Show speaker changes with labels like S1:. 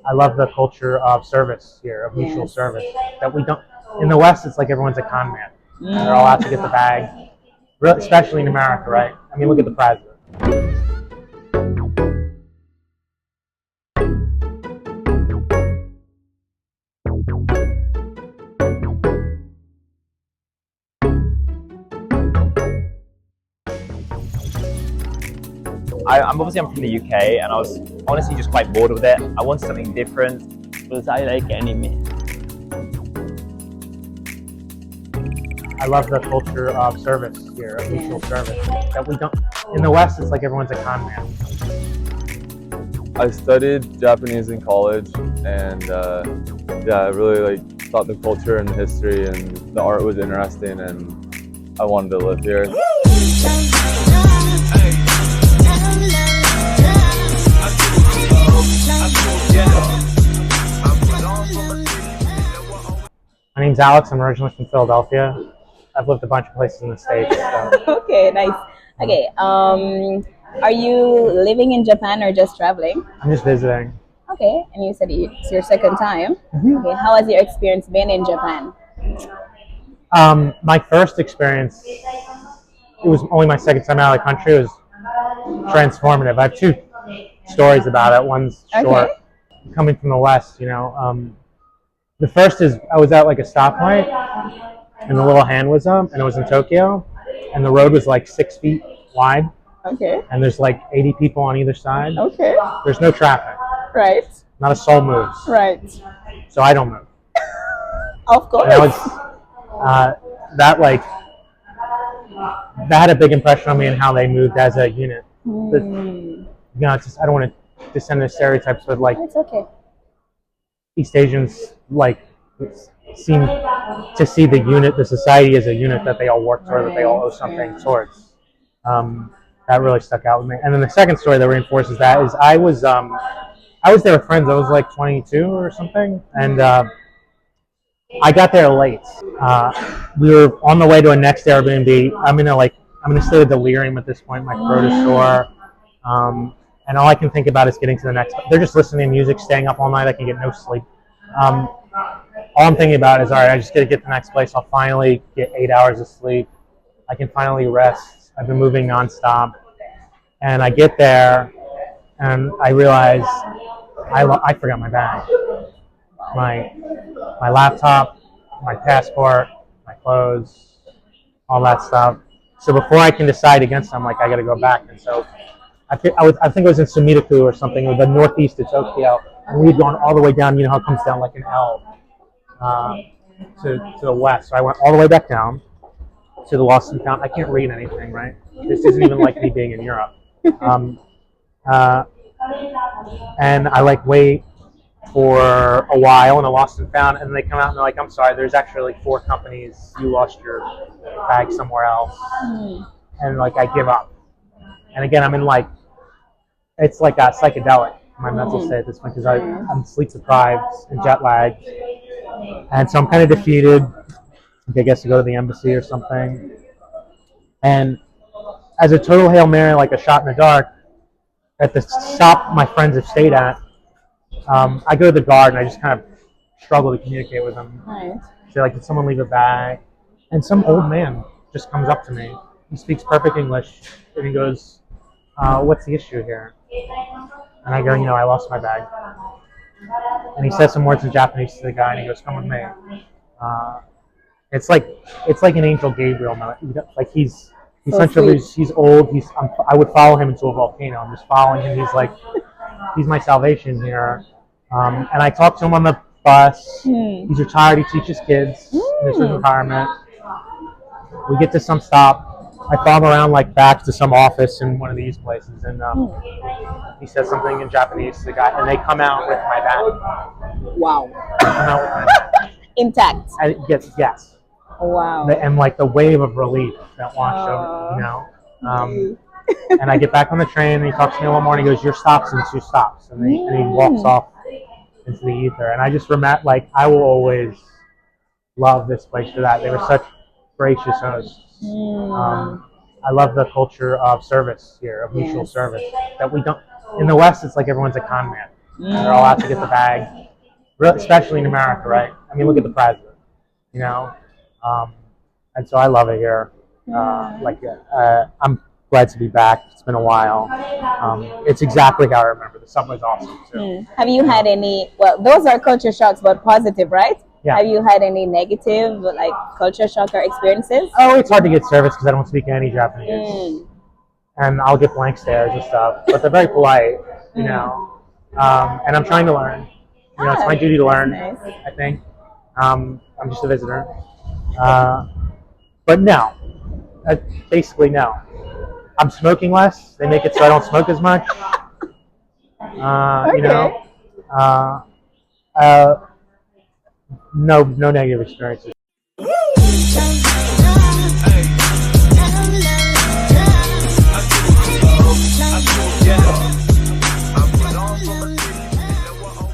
S1: I love the culture of service here, of mutual
S2: Yes.
S1: service. That we don't. In the West, it's like everyone's a con man. They're all out to get the bag, especially in America, right? I mean, look at the president.
S3: I'm from the UK, and I was honestly just quite bored with it. I wanted something different.
S4: Because I like anime.
S1: I love the culture of service here, of mutual service. That we don't. In the West, it's like everyone's a con man.
S5: I studied Japanese in college, and yeah, I really thought the culture and the history and the art was interesting, and I wanted to live here.
S1: My name's Alex. I'm originally from Philadelphia. I've lived a bunch of places in the States. So.
S2: Okay, nice. Okay, are you living in Japan or just traveling?
S1: I'm just visiting.
S2: Okay, and you said it's your second time.
S1: Mm-hmm.
S2: Okay, how has your experience been in Japan?
S1: My first experience, it was only my second time out of the country. It was transformative. I have two stories about it. One's short.
S2: Okay.
S1: Coming from the West, you know. The first is I was at like a stoplight, and the little hand was up, and it was in Tokyo, and the road was like 6 feet wide,
S2: Okay.
S1: and there's like 80 people on either side.
S2: Okay.
S1: There's no traffic.
S2: Right.
S1: Not a soul moves.
S2: Right.
S1: So I don't move.
S2: Of course.
S1: And that was that had a big impression on me and how they moved as a unit. You know, it's just, I don't want to descend into stereotypes, but like
S2: It's okay.
S1: East Asians seem to see the unit, the society as a unit that they all work toward, that they all owe something towards. That really stuck out with me. And then the second story that reinforces that is I was there with friends. I was like 22 or something, and I got there late. We were on the way to a next Airbnb. I'm in a state of delirium at this point. My throat is sore, and all I can think about is getting to the next. They're just listening to music, staying up all night. I can get no sleep. All I'm thinking about is, all right, I just got to get to the next place. I'll finally get 8 hours of sleep. I can finally rest. I've been moving nonstop, and I get there, and I realize I forgot my bag, my laptop, my passport, my clothes, all that stuff. So before I can decide against it, I'm like, I got to go back. And so I think it was in Sumitoku or something, or the northeast of Tokyo, and we'd gone all the way down. You know how it comes down like an L to the west. So I went all the way back down to the lost and found. I can't read anything, right? This isn't even like me being in Europe. And I wait for a while in a lost and found, and they come out and they're like, I'm sorry, there's actually 4 companies. You lost your bag somewhere else. And I give up. And again, I'm in it's like a psychedelic, my mental state at this point, because I'm sleep deprived and jet lagged. And so I'm kind of defeated. I guess to go to the embassy or something. And as a total Hail Mary, like a shot in the dark, at the stop my friends have stayed at, I go to the guard and I just kind of struggle to communicate with them.
S2: Right.
S1: So did someone leave a bag? And some old man just comes up to me. He speaks perfect English, and he goes, what's the issue here? And I go, I lost my bag. And he says some words in Japanese to the guy, and he goes, come with me. It's like an angel Gabriel. He's essentially, he's old. I would follow him into a volcano. I'm just following him. He's my salvation here. And I talked to him on the bus. He's retired. He teaches kids in his retirement. We get to some stop. I follow him around back to some office in one of these places, and he says something in Japanese to the guy, and they come out with my bag.
S2: Wow.
S1: They come out with my bag.
S2: Intact.
S1: And yes.
S2: Wow.
S1: And the wave of relief that washed over, and I get back on the train, and he talks to me one morning. He goes, "Your stop's in 2 stops," and he walks off into the ether. And I just remember, I will always love this place for that. They were such gracious hosts. I love the culture of service here, of mutual service. That we don't. In the West, it's like everyone's a con man. And they're all out to get the bag, especially in America, right? I mean, look at the president, you know? And so I love it here. I'm glad to be back. It's been a while. It's exactly how I remember. The subway's awesome, too.
S2: Have you had any, well, those are culture shocks, but positive, right?
S1: Yeah.
S2: Have you had any negative, like, culture shock or experiences?
S1: Oh, it's hard to get service because I don't speak any Japanese. And I'll get blank stares and stuff. But they're very polite, you know? And I'm trying to learn. You know, it's my duty to learn,
S2: Nice.
S1: I think. I'm just a visitor. But no. Basically, no. I'm smoking less. They make it so I don't smoke as much. You know? No negative experiences.